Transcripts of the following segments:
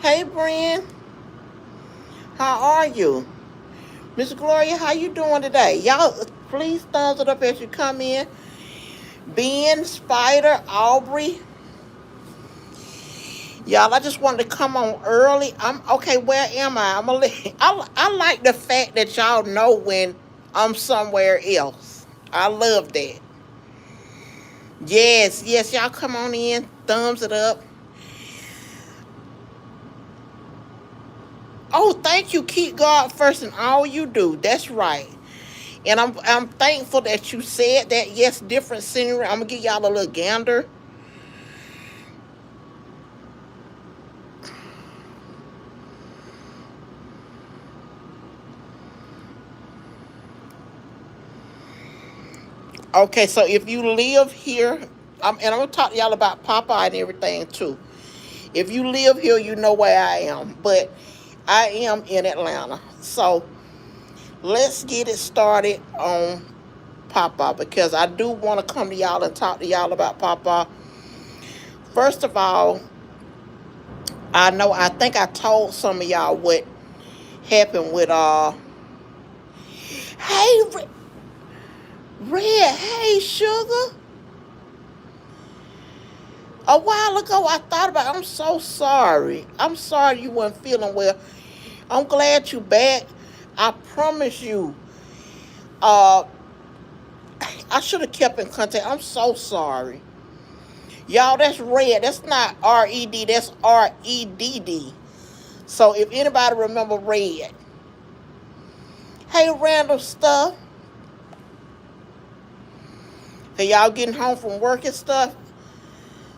Hey, Brian, how are you? Miss Gloria, how you doing today? Y'all, please thumbs it up as you come in. Ben, Spider, Aubrey, y'all. I just wanted to come on early. I'm okay. Where am I? I like the fact that y'all know when I'm somewhere else. I love that. Yes, yes, y'all come on in. Thumbs it up. Oh, thank you. Keep God first in all you do. That's right. And I'm thankful that you said that. Yes, different scenery. I'm gonna give y'all a little gander. Okay, so if you live here, and I'm gonna talk to y'all about Popeye and everything too. If you live here, you know where I am. But I am in Atlanta. So let's get it started on Popeye because I do want to come to y'all and talk to y'all about Popeye. First of all, I think I told some of y'all what happened with hey Red, hey sugar. A while ago I thought about it. I'm so sorry. I'm sorry you weren't feeling well. I'm glad you back. I promise you. Uh I should have kept in contact. I'm so sorry. Y'all, that's Red. That's not Red. That's Redd. So if anybody remember Red. Hey random stuff. Hey y'all getting home from work and stuff.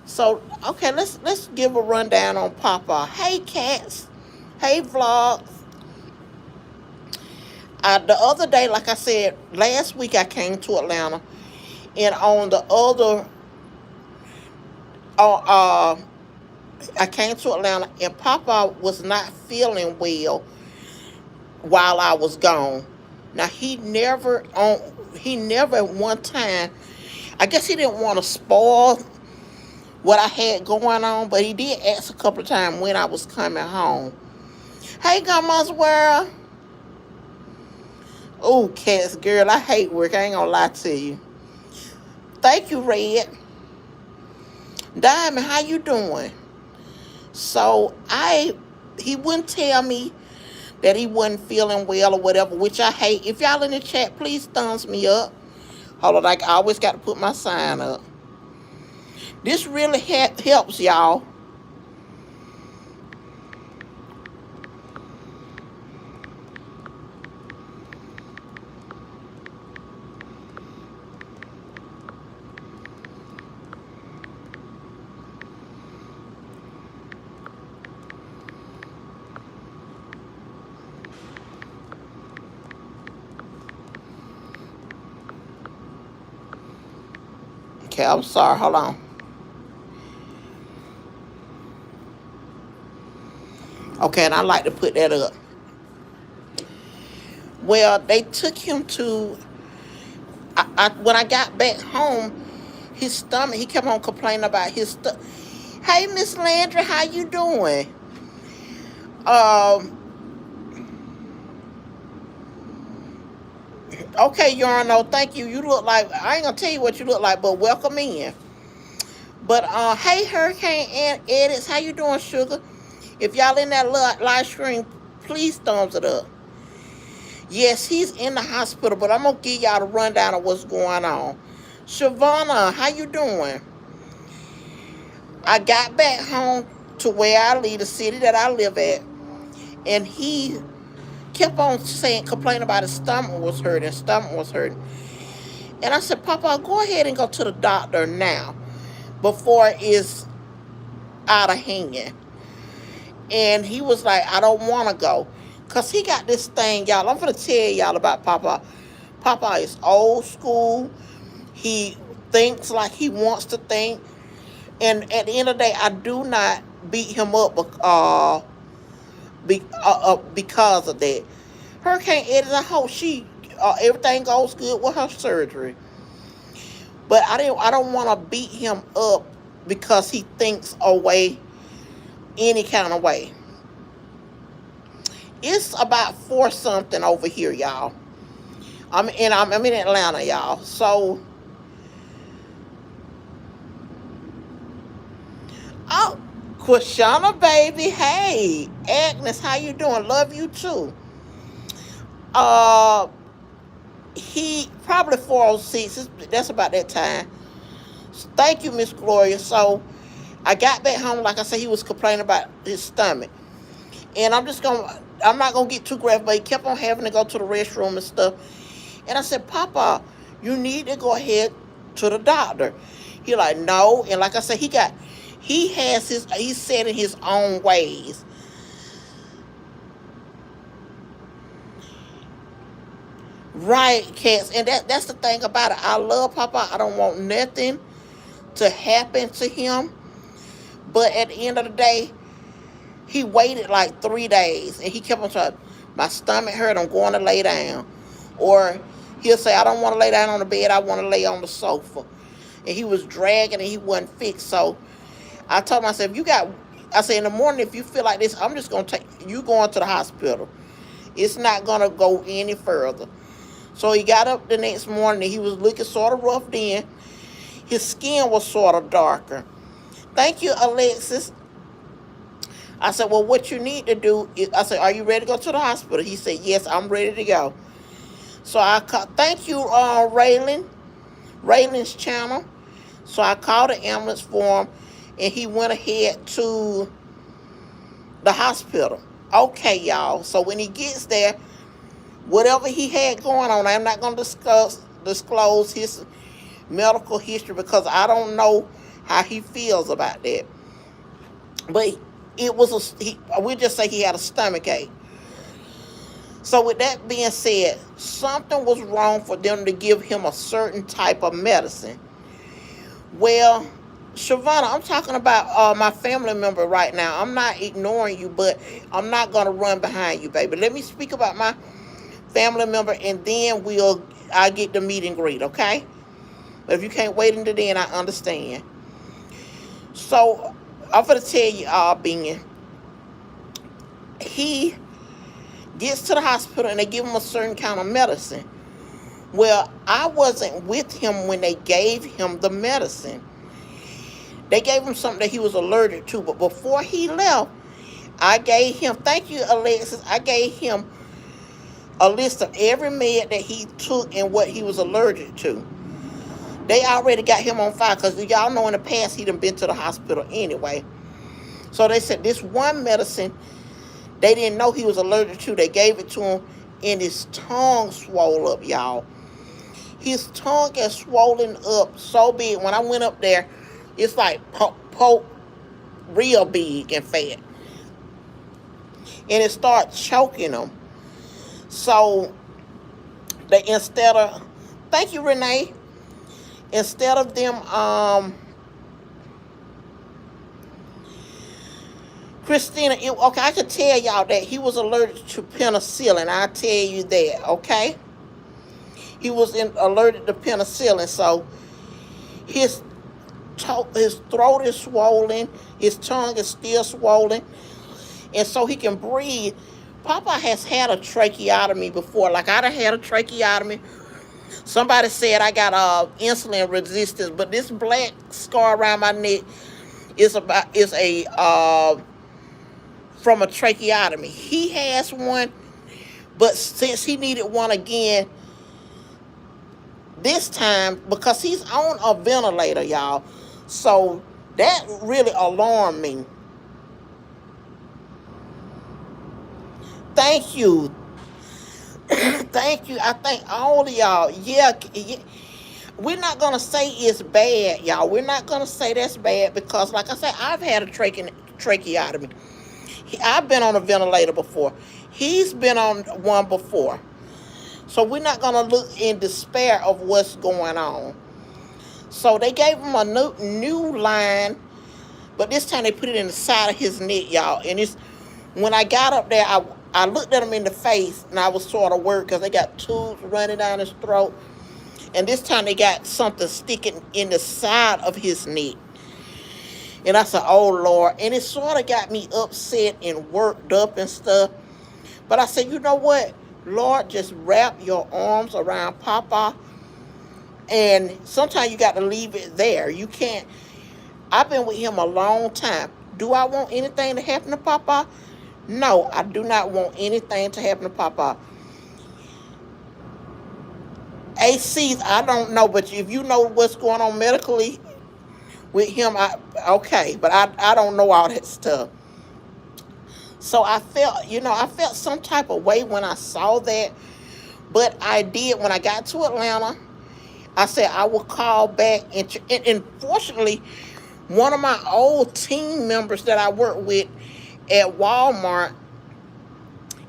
So okay, let's give a rundown on Papa. Hey cats. Hey vlogs. The other day, like I said, last week I came to Atlanta, and on the other, uh, uh, I came to Atlanta, and Papa was not feeling well while I was gone. Now he never at one time, I guess he didn't want to spoil what I had going on, but he did ask a couple of times when I was coming home. Hey, Grandma's World. Oh, cats, girl, I hate work. I ain't gonna lie to you. Thank you, Red. Diamond, how you doing? So he wouldn't tell me that he wasn't feeling well or whatever, which I hate. If y'all in the chat, please thumbs me up. Hold on, like I always got to put my sign up. This really helps y'all. Okay, I'm sorry. Hold on. Okay, and I like to put that up. Well, they took him to. When I got back home, his stomach. He kept on complaining about his stomach. Hey, Miss Landry, how you doing? Um. Okay, Yarno, thank you. You look like I ain't gonna tell you what you look like, but welcome in. But hey, Hurricane and Edits, how you doing, sugar? If y'all in that live stream, please thumbs it up. Yes, he's in the hospital, but I'm gonna give y'all the rundown of what's going on. Shavana, how you doing? I got back home to where I live, the city that I live at, and he kept on saying, complaining about his stomach was hurting. And I said, Papa, go ahead and go to the doctor now before it's out of hand. And he was like, I don't want to go. Because he got this thing, y'all. I'm going to tell y'all about Papa. Papa is old school. He thinks like he wants to think. And at the end of the day, I do not beat him up because of that. Hurricane Eddie, I hope everything goes good with her surgery. But I don't want to beat him up because he thinks away any kind of way. It's about 4 something over here, y'all. I'm in Atlanta, y'all. So, oh, Quashana, baby, hey, Agnes, how you doing? Love you too. Uh, he probably 4:06. That's about that time. Thank you, Miss Gloria. So I got back home. Like I said, he was complaining about his stomach, and I'm not gonna get too graphic, but he kept on having to go to the restroom and stuff. And I said, Papa, you need to go ahead to the doctor. He like, no. And like I said, he's set in his own ways. Right, cats. And that's the thing about it. I love Papa. I don't want nothing to happen to him. But at the end of the day, he waited like 3 days and he kept on trying, my stomach hurt, I'm going to lay down. Or he'll say, I don't want to lay down on the bed, I want to lay on the sofa. And he was dragging and he wasn't fixed. So I told myself, I said, in the morning, if you feel like this, I'm just going to take you going to the hospital. It's not going to go any further. So he got up the next morning and he was looking sort of rough then. His skin was sort of darker. Thank you, Alexis. I said, well, what you need to do is, I said, are you ready to go to the hospital? He said, yes, I'm ready to go. So thank you, Raylan's channel. So I called the ambulance for him, and he went ahead to the hospital. Okay, y'all. So when he gets there, whatever he had going on, I'm not going to disclose his medical history because I don't know how he feels about that. But we just say he had a stomach ache. So with that being said, something was wrong for them to give him a certain type of medicine. Well, Shavonna, I'm talking about my family member right now. I'm not ignoring you, but I'm not going to run behind you, baby. Let me speak about my family member, and then I'll get the meet and greet, okay? But if you can't wait until then, I understand. So I'm going to tell you, being he gets to the hospital and they give him a certain kind of medicine. Well, I wasn't with him when they gave him the medicine. They gave him something that he was allergic to, but before he left, I gave him, thank you, Alexis, I gave him a list of every med that he took and what he was allergic to. They already got him on fire because y'all know in the past he done been to the hospital anyway. So they said this one medicine they didn't know he was allergic to. They gave it to him and his tongue swole up, y'all. His tongue is swollen up so big. When I went up there, it's like real big and fat. And it started choking him. So thank you, Renee. Instead of them, Christina, okay, I can tell y'all that he was allergic to penicillin. I'll tell you that, okay? He was allergic to penicillin, so his throat is swollen, his tongue is still swollen, and so he can breathe. Papa has had a tracheotomy before. Like, I done had a tracheotomy. Somebody said I got insulin resistance, but this black scar around my neck is from a tracheotomy. He has one, but since he needed one again this time, because he's on a ventilator, y'all. So that really alarmed me. Thank you. Thank you. I thank all of y'all. Yeah. We're not going to say it's bad, y'all. We're not going to say that's bad because, like I said, I've had a tracheotomy. I've been on a ventilator before. He's been on one before. So we're not going to look in despair of what's going on. So they gave him a new line, but this time they put it in the side of his neck, y'all. And when I got up there, I looked at him in the face, and I was sort of worried because they got tubes running down his throat. And this time they got something sticking in the side of his neck. And I said, oh, Lord. And it sort of got me upset and worked up and stuff. But I said, you know what? Lord, just wrap your arms around Papa. And sometimes you got to leave it there. You can't. I've been with him a long time. Do I want anything to happen to Papa? No, I do not want anything to happen to Papa. ACs, I don't know, but if you know what's going on medically with him, okay, but I don't know all that stuff. So I felt some type of way when I saw that, but I did when I got to Atlanta. I said I would call back, and fortunately, one of my old team members that I work with at Walmart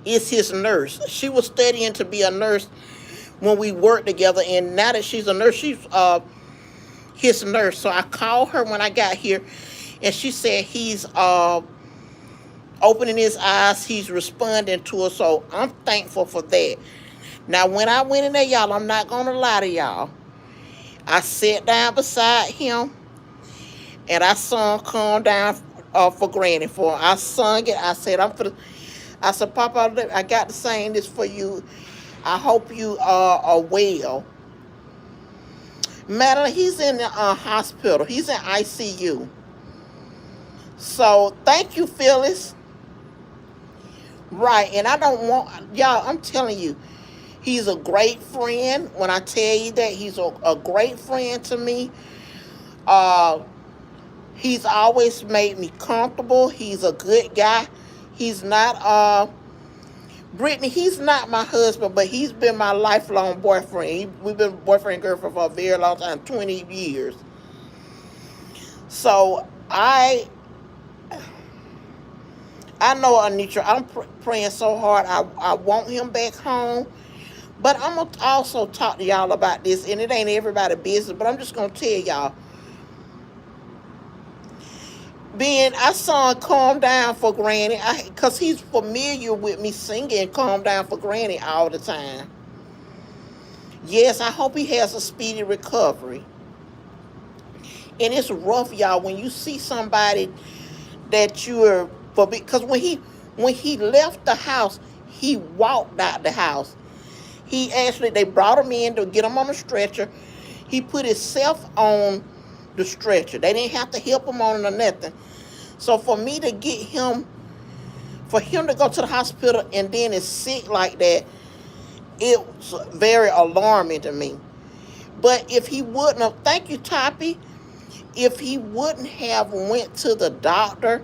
is his nurse. She was studying to be a nurse when we worked together, and now that she's a nurse, she's his nurse. So I called her when I got here, and she said he's opening his eyes, he's responding to her. So I'm thankful for that. Now, when I went in there, y'all, I'm not gonna lie to y'all. I sat down beside him, and I sung "Calm Down" for Granny for him. I sung it. I said, I said, Papa, I got to sing this for you. I hope you are well. Madeline, he's in the hospital. He's in ICU. So thank you, Phyllis. Right, and I don't want y'all. I'm telling you, he's a great friend. When I tell you that, he's a great friend to me. He's always made me comfortable. He's a good guy. He's not Brittany, he's not my husband, but he's been my lifelong boyfriend. We've been boyfriend and girlfriend for a very long time, 20 years. So I know, Anitra, I'm praying so hard. I want him back home. But I'm going to also talk to y'all about this, and it ain't everybody's business, but I'm just going to tell y'all. I sung "Calm Down" for Granny, because he's familiar with me singing "Calm Down" for Granny all the time. Yes, I hope he has a speedy recovery. And it's rough, y'all, when you see somebody that you're, because when he left the house, he walked out the house. They brought him in to get him on a stretcher. He put himself on the stretcher. They didn't have to help him on it or nothing. So for him to go to the hospital and then is sick like that, it was very alarming to me. But if he wouldn't have, thank you, Toppy, if he wouldn't have went to the doctor,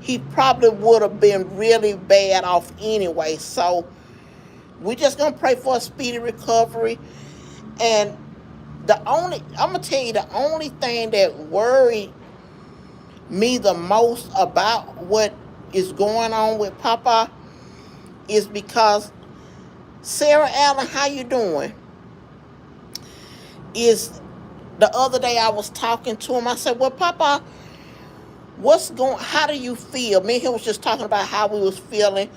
he probably would have been really bad off anyway. So we're just going to pray for a speedy recovery. And I'm going to tell you, the only thing that worried me the most about what is going on with Papa is because Sarah Allen, how you doing? Is the other day I was talking to him. I said, well, Papa, how do you feel? Me and him was just talking about how we was feeling.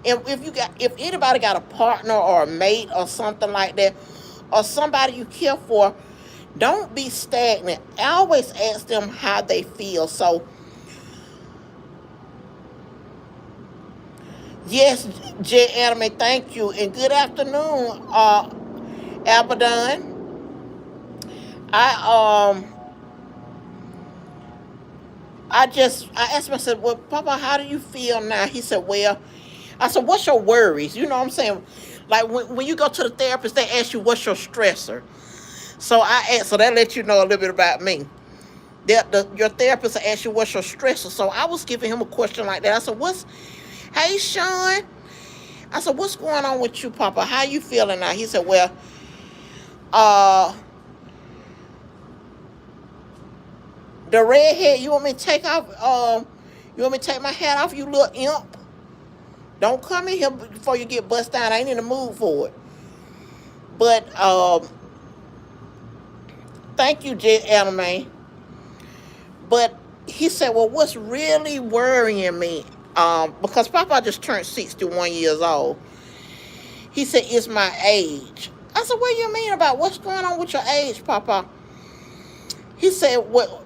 And if anybody got a partner or a mate or something like that, or somebody you care for, don't be stagnant. I always ask them how they feel. So, yes, J. Anime, thank you. And good afternoon, Abaddon. I asked myself, well, Papa, how do you feel now? He said, well, I said, what's your worries? You know what I'm saying? Like when you go to the therapist, they ask you, what's your stressor? So that lets you know a little bit about me. Your therapist will ask you, what's your stressor? So I was giving him a question like that. I said, hey, Sean. I said, what's going on with you, Papa? How you feeling now? He said, well, the redhead, you want me to take my hat off, you little imp? Don't come in here before you get bust down. I ain't in the mood for it. But thank you, Jet Anime. But he said, well, what's really worrying me? Because Papa just turned 61 years old. He said, it's my age. I said, what do you mean about what's going on with your age, Papa? He said, well,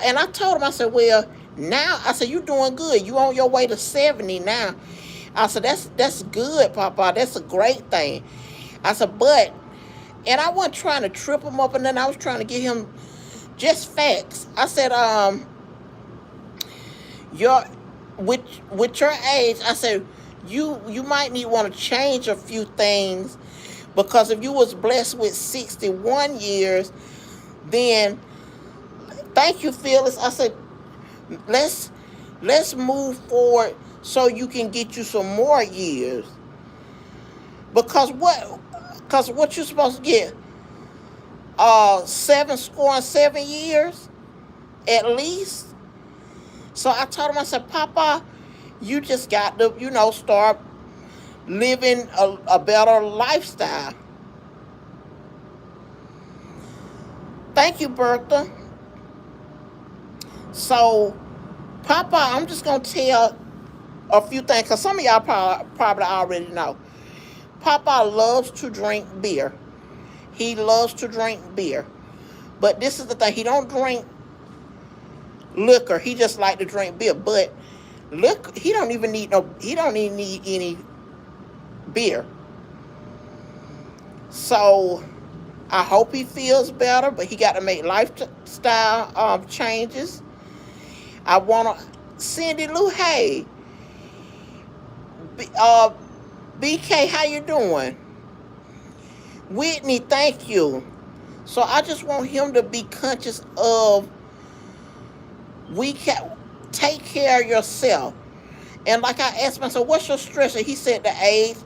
and I told him, I said, well, now, I said, you doing good. You on your way to 70 now. I said, that's good, Papa. That's a great thing. I said, but, and I wasn't trying to trip him up, and then I was trying to give him just facts. I said, your with your age, I said, you might need want to change a few things, because if you was blessed with 61 years, then thank you, Phyllis. I said, let's move forward so you can get you some more years. Because what you're supposed to get, 7 score and 7 years at least. So I told him, I said, Papa, you just got to, start living a better lifestyle. Thank you, Bertha. So, Papa, I'm just going to tell a few things, because some of y'all probably already know. Papa loves to drink beer. He loves to drink beer. But this is the thing. He don't drink liquor. He just like to drink beer. But liquor, he don't even need any beer. So I hope he feels better, but he got to make lifestyle changes. I want to, Cindy Lou, hey, BK, how you doing? Whitney, thank you. So I just want him to be conscious of, we can take care of yourself. And like I asked myself, what's your stress? And he said the age.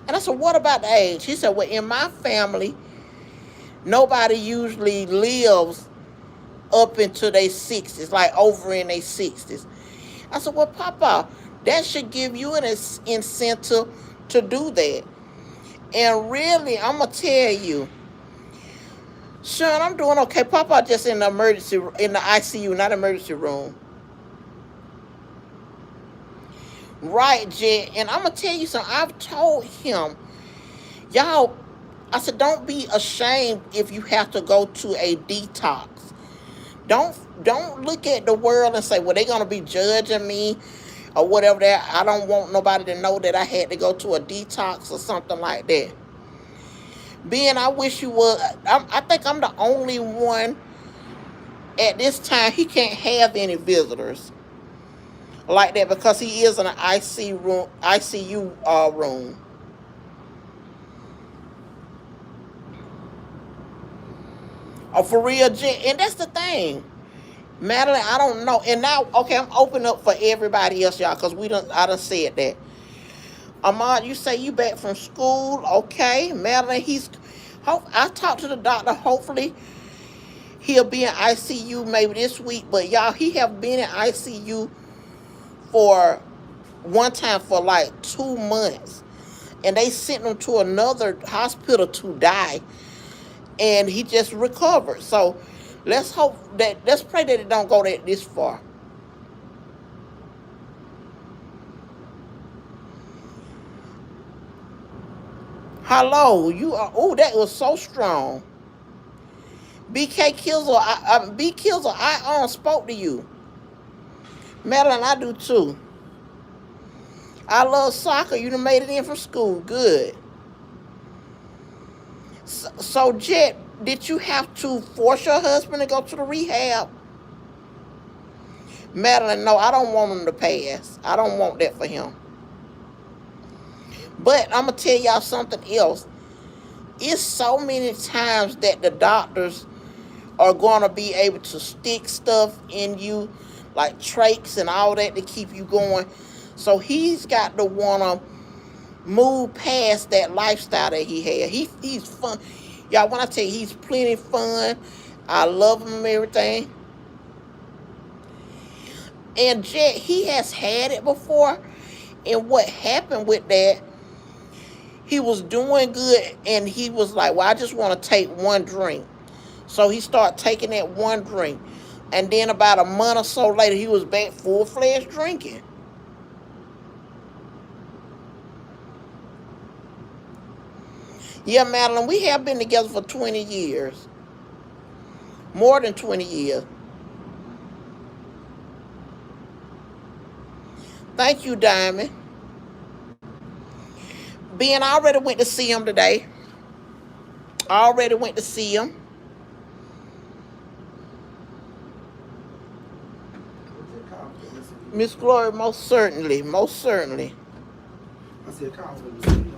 And I said, what about the age? He said, well, in my family, nobody usually lives up into their 60s, like over in their 60s. I said, well, Papa, that should give you an incentive to do that. And really, I'm going to tell you, Sean, I'm doing okay. Papa just in the ICU, not emergency room. Right, Jet. And I'm going to tell you something. I've told him, y'all, I said, don't be ashamed if you have to go to a detox. Don't look at the world and say, well, they're going to be judging me or whatever that. I don't want nobody to know that I had to go to a detox or something like that. Ben, I wish you would. I think I'm the only one at this time. He can't have any visitors like that because he is in an ICU room. Oh, for real, and that's the thing, Madeline. I don't know. And now, okay, I'm open up for everybody else, y'all, because I done said that. Ahmad, you say you back from school, okay? Madeline, I talked to the doctor. Hopefully, he'll be in ICU maybe this week. But y'all, he have been in ICU for one time for like 2 months, and they sent him to another hospital to die, and he just recovered. So let's pray that it don't go this far. Hello, you are. Oh, that was so strong. BK Kills, B Kills, I spoke to you. Madeline, I do too. I love soccer. You done made it in from school. Good. So, Jet, did you have to force your husband to go to the rehab? Madeline, no, I don't want him to pass. I don't want that for him. But I'm going to tell y'all something else. It's so many times that the doctors are going to be able to stick stuff in you, like trachs and all that, to keep you going. So he's got to want to move past that lifestyle that he had. He's fun. Y'all, when I tell you, he's plenty fun. I love him and everything. And Jet, he has had it before. And what happened with that, he was doing good, and he was like, well, I just want to take one drink. So he started taking that one drink. And then about a month or so later, he was back full-fledged drinking. Yeah, Madeline, we have been together for 20 years. More than 20 years. Thank you, Diamond. Ben, I already went to see him today. I already went to see him. Miss Glory, most certainly, most certainly. I said, call for the city,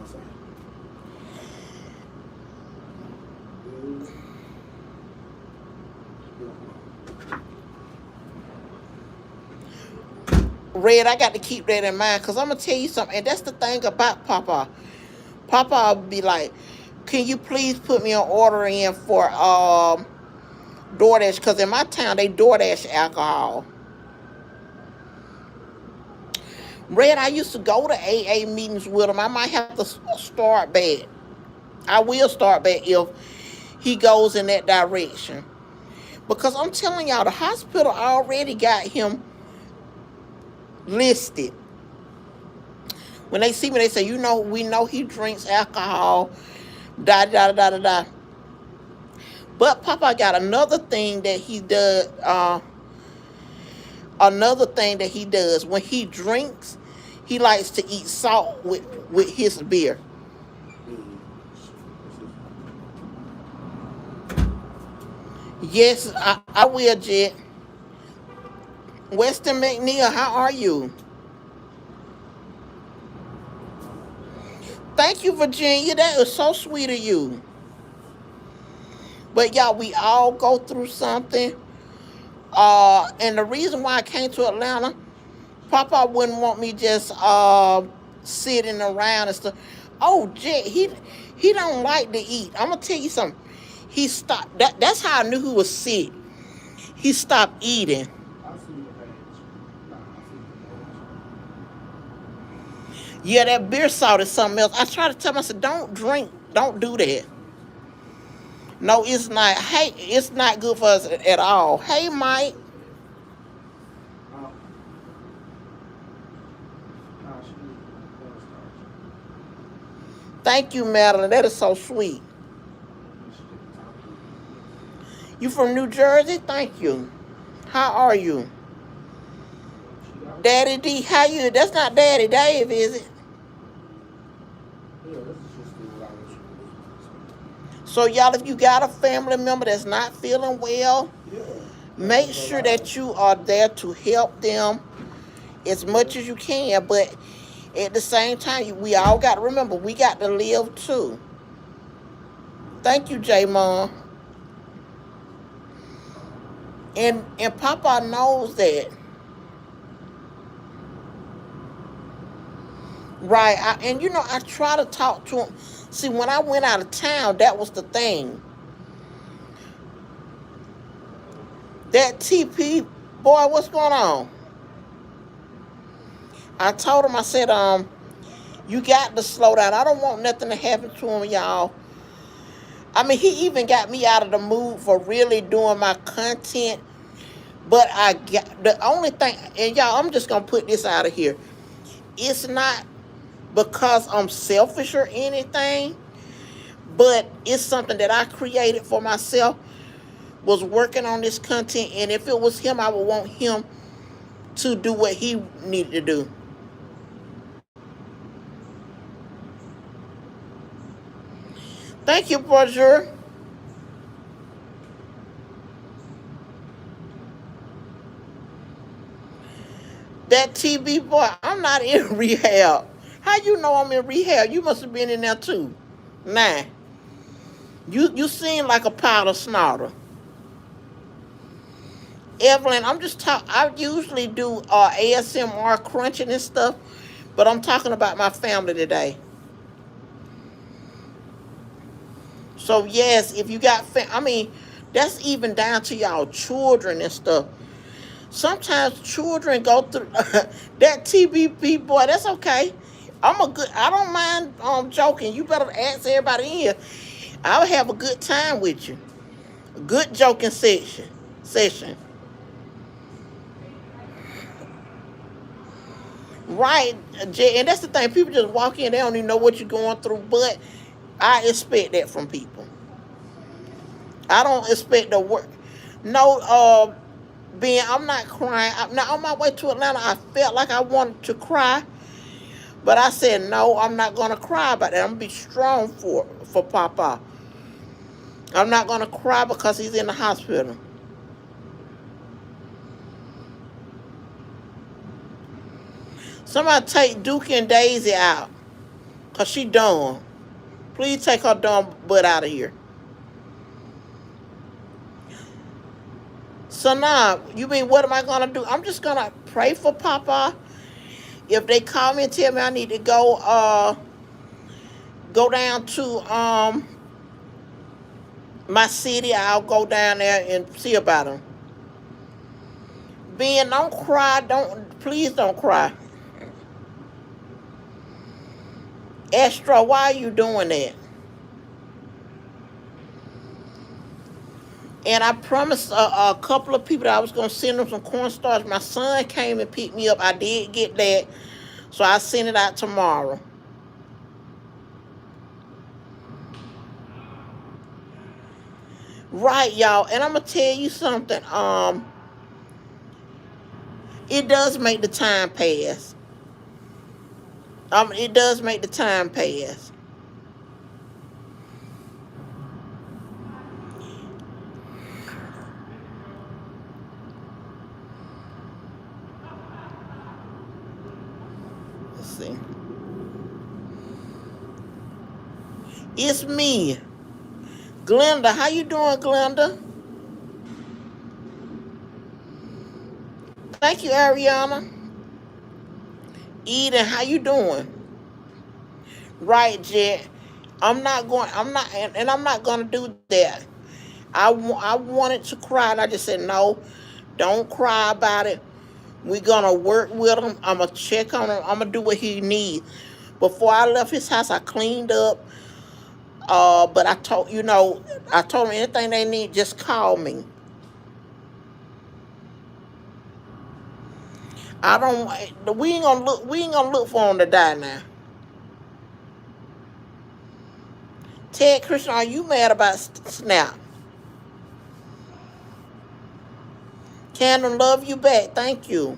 Red, I got to keep that in mind because I'm going to tell you something. And that's the thing about Papa. Papa will be like, can you please put me on order in for DoorDash? Because in my town, they DoorDash alcohol. Red, I used to go to AA meetings with him. I might have to start back. I will start back if he goes in that direction. Because I'm telling y'all, the hospital already got him listed. When they see me, they say, you know, we know he drinks alcohol, da da da da da. But Papa got another thing that he does. Another thing that he does when he drinks, he likes to eat salt with his beer. Yes, I will, Jet. Weston McNeil, how are you? Thank you, Virginia. That is so sweet of you. But y'all, we all go through something. And the reason why I came to Atlanta, Papa wouldn't want me just sitting around and stuff. Oh, Jet, he don't like to eat. I'm gonna tell you something. He stopped. That's how I knew he was sick. He stopped eating. Yeah, that beer salt is something else. I try to tell him, I said, don't drink, don't do that. No, it's not. Hey, it's not good for us at all. Hey, Mike. Thank you, Madeline. That is so sweet. You from New Jersey? Thank you. How are you? Daddy D, how you? That's not Daddy Dave, is it? So, y'all, if you got a family member that's not feeling well, make sure that you are there to help them as much as you can. But at the same time, we all got to remember, we got to live too. Thank you, J-Mom. And Papa knows that. Right. And, you know, I try to talk to him. See, when I went out of town, that was the thing. That TP, boy, what's going on? I told him, I said, you got to slow down. I don't want nothing to happen to him, y'all. I mean, he even got me out of the mood for really doing my content. But I got the only thing, and y'all, I'm just going to put this out of here. It's not because I'm selfish or anything, but it's something that I created for myself, was working on this content, and if it was him, I would want him to do what he needed to do. Thank you, Bonjour. That TB boy, I'm not in rehab. How you know I'm in rehab? You must have been in there too. Nah. You seem like a pile of snarter. Evelyn, I'm just talking. I usually do ASMR crunching and stuff, but I'm talking about my family today. So yes, if you got, I mean, that's even down to y'all children and stuff. Sometimes children go through that TBP, boy. That's okay. I don't mind joking. You better ask everybody in here. I'll have a good time with you. A good joking session. Right, Jay, and that's the thing. People just walk in, they don't even know what you're going through, but I expect that from people. I don't expect the work. No, Ben, I'm not crying. Now, on my way to Atlanta, I felt like I wanted to cry, But I said, no, I'm not going to cry about that. I'm going to be strong for Papa. I'm not going to cry because he's in the hospital. Somebody take Duke and Daisy out because she dumb. Please take her dumb butt out of here. So now, you mean, what am I going to do? I'm just going to pray for Papa. If they call me and tell me I need to go down to my city, I'll go down there and see about him. Ben, don't cry. Please don't cry. Astro, why are you doing that? And I promised a couple of people that I was going to send them some cornstarch. My son came and picked me up. I did get that. So I send it out tomorrow. Right, y'all. And I'm going to tell you something. It does make the time pass. It does make the time pass. Let's see. It's me. Glenda, how you doing, Glenda? Thank you, Ariana. Eden, how you doing? Right, Jet. I'm not, and I'm not going to do that. I wanted to cry, and I just said, no, don't cry about it. We're going to work with him. I'm going to check on him. I'm going to do what he needs. Before I left his house, I cleaned up. But I told them anything they need, just call me. We ain't gonna look for him to die now. Ted Christian, are you mad about Snap? Candle, love you back. Thank you.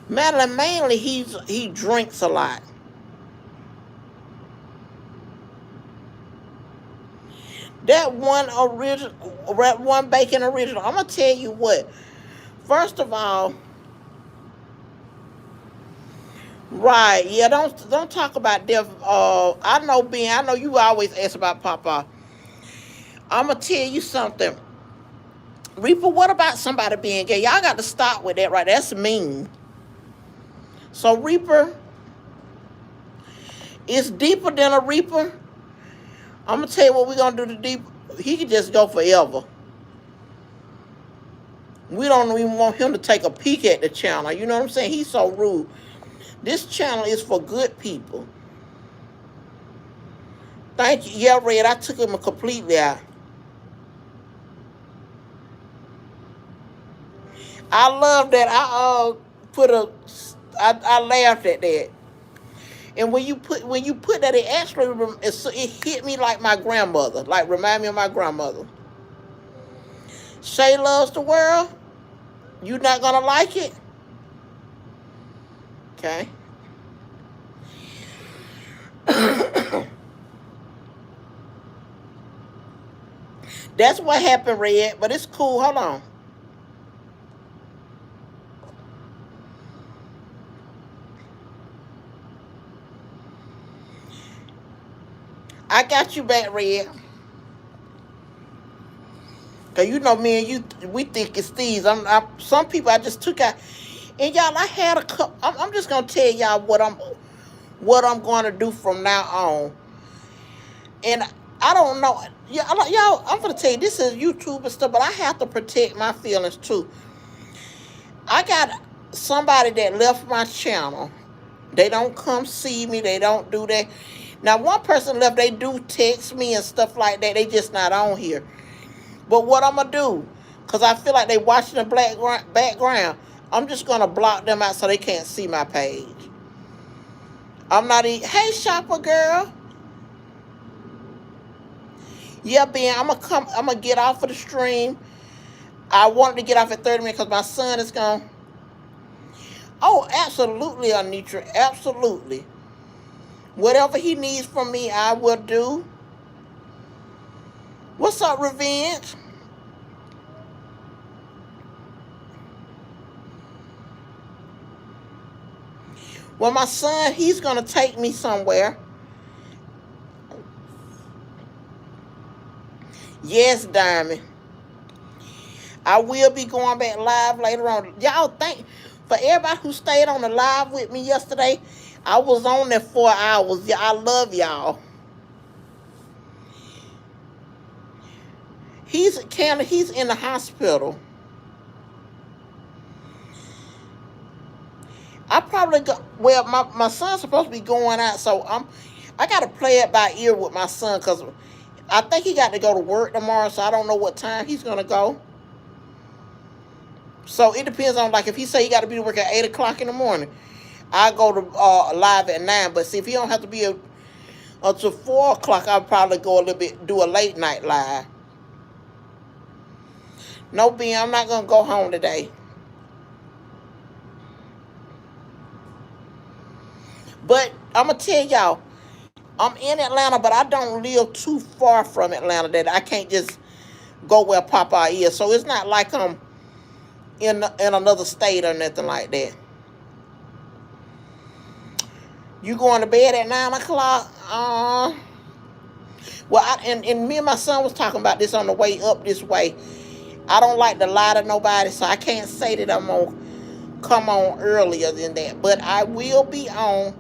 Madeline, mainly he drinks a lot. That one bacon original. I'm gonna tell you what. First of all, right? Yeah, don't talk about death. I know Ben. I know you always ask about Papa. I'm gonna tell you something. Reaper, what about somebody being gay? Y'all got to stop with that, right? That's mean. So Reaper, it's deeper than a Reaper. I'm gonna tell you what we're gonna do to deep. He could just go forever. We don't even want him to take a peek at the channel. You know what I'm saying? He's so rude. This channel is for good people. Thank you. Yeah, Red, I took him completely out. I love that. I laughed at that. And when you put that, it hit me like my grandmother. Like, remind me of my grandmother. Shay loves the world. You not gonna like it? Okay. That's what happened, Red. But it's cool. Hold on. I got you back, Red. Cause you know me and you, we think it's thieves. Some people I just took out, and y'all, I had a couple. I'm just gonna tell y'all what I'm going to do from now on. And I don't know, y'all. I'm gonna tell you, this is YouTube and stuff, but I have to protect my feelings too. I got somebody that left my channel. They don't come see me. They don't do that. Now, one person left. They do text me and stuff like that. They just not on here. But what I'm going to do, because I feel like they watching the background, I'm just going to block them out so they can't see my page. I'm not even, hey, shopper girl. Yeah, Ben, I'm going to get off of the stream. I wanted to get off at 30 minutes because my son is gone. Oh, absolutely, Anitra. Absolutely. Whatever he needs from me, I will do. What's up, Revenge? Well, my son, he's going to take me somewhere. Yes, Diamond. I will be going back live later on. Y'all think, for everybody who stayed on the live with me yesterday, I was on there 4 hours. I love y'all. He's in the hospital. I probably go. Well, my son's supposed to be going out, so I got to play it by ear with my son because I think he got to go to work tomorrow, so I don't know what time he's gonna go. So it depends on, like, if he say he got to be to work at 8 o'clock in the morning, I go to live at 9. But see, if he don't have to be until 4 o'clock, I'll probably go a little bit, do a late night live. No, Ben, I'm not gonna go home today. But I'm gonna tell y'all, I'm in Atlanta, but I don't live too far from Atlanta that I can't just go where Papa is. So it's not like I'm in another state or nothing like that. You going to bed at 9 o'clock? Well, and me and my son was talking about this on the way up this way. I don't like to lie to nobody, so I can't say that I'm going to come on earlier than that. But I will be on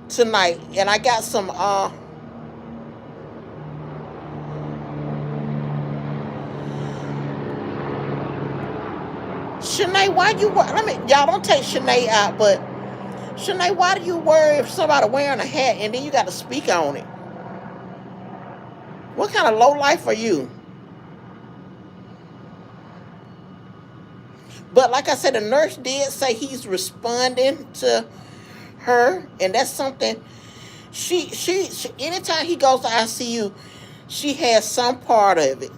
tonight. And I got some... Shanae, why you... Y'all don't take Shanae out, but... Shanae, why do you worry if somebody wearing a hat and then you got to speak on it? What kind of low life are you? But like I said, the nurse did say he's responding to her, and that's something. She anytime he goes to ICU, she has some part of it.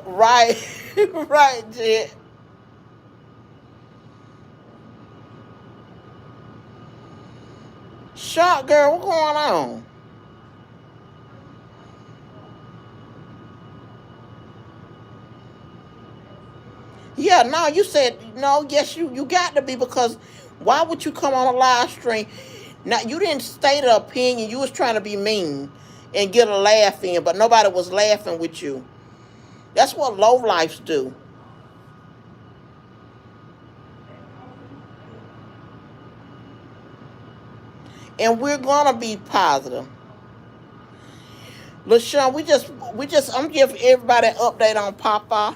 Right, right, Jet. Shot girl, what's going on? Yeah, no, you said no. Yes, you got to be, because why would you come on a live stream? Now, you didn't state an opinion. You was trying to be mean and get a laugh in, but nobody was laughing with you. That's what lowlifes do. And we're gonna be positive. LaShawn, I'm giving everybody an update on Papa.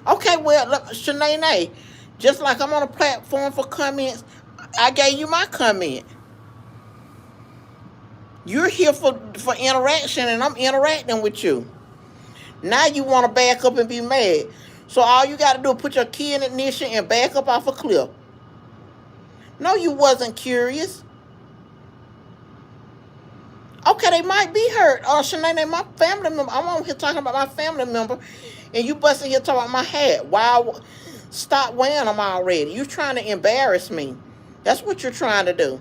Okay, well, look, Shanae, just like I'm on a platform for comments, I gave you my comment. You're here for interaction, and I'm interacting with you. Now you want to back up and be mad. So all you got to do is put your key in ignition and back up off a cliff. No, you wasn't curious. Okay, they might be hurt. Shanae, my family member. I'm on here talking about my family member, and you busting here talking about my hat. Wow, stop wearing them already. You trying to embarrass me. That's what you're trying to do.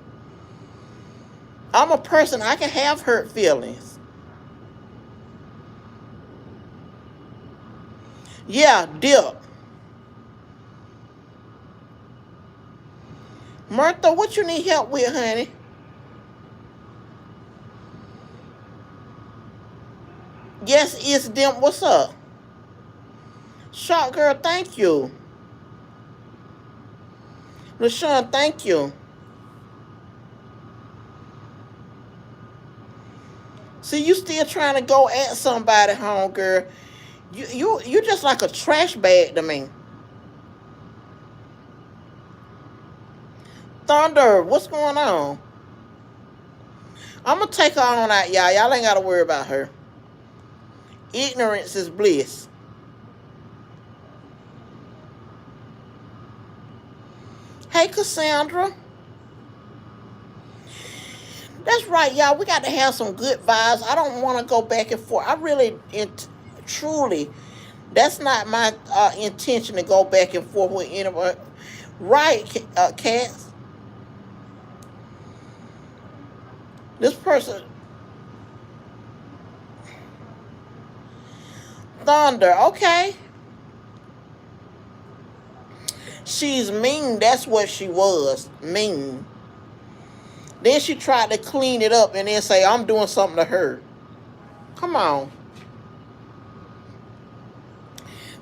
I'm a person. I can have hurt feelings. Yeah, dip. Martha, what you need help with, honey? Yes, it's them. What's up? Shot girl, thank you. LaShawn, thank you. See, you still trying to go at somebody, home girl. You just like a trash bag to me. Thunder, what's going on? I'm gonna take her on out, y'all. Y'all ain't gotta worry about her. Ignorance is bliss. Hey, Cassandra. That's right, y'all. We got to have some good vibes. I don't want to go back and forth. I really, truly, that's not my intention to go back and forth with anybody. Right, Cass? This person, Thunder, okay. She's mean. That's what she was. Mean. Then she tried to clean it up and then say, I'm doing something to her. Come on.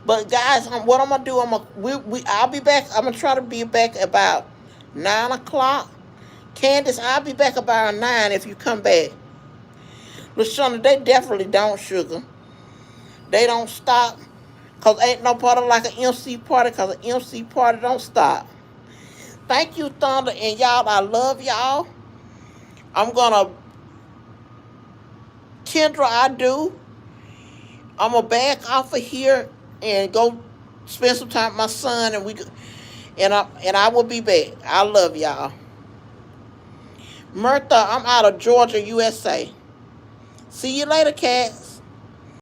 But guys, what I'm gonna do? I'll be back. I'm gonna try to be back about 9 o'clock. Candace, I'll be back about 9 if you come back. LaShonda, they definitely don't, sugar. They don't stop. Cause ain't no party like an MC party. Cause an MC party don't stop. Thank you, Thunder, and y'all. I love y'all. I'm gonna, Kendra, I do. I'm gonna back off of here and go spend some time with my son, and I will be back. I love y'all. Mirtha, I'm out of Georgia, USA. See you later, cat.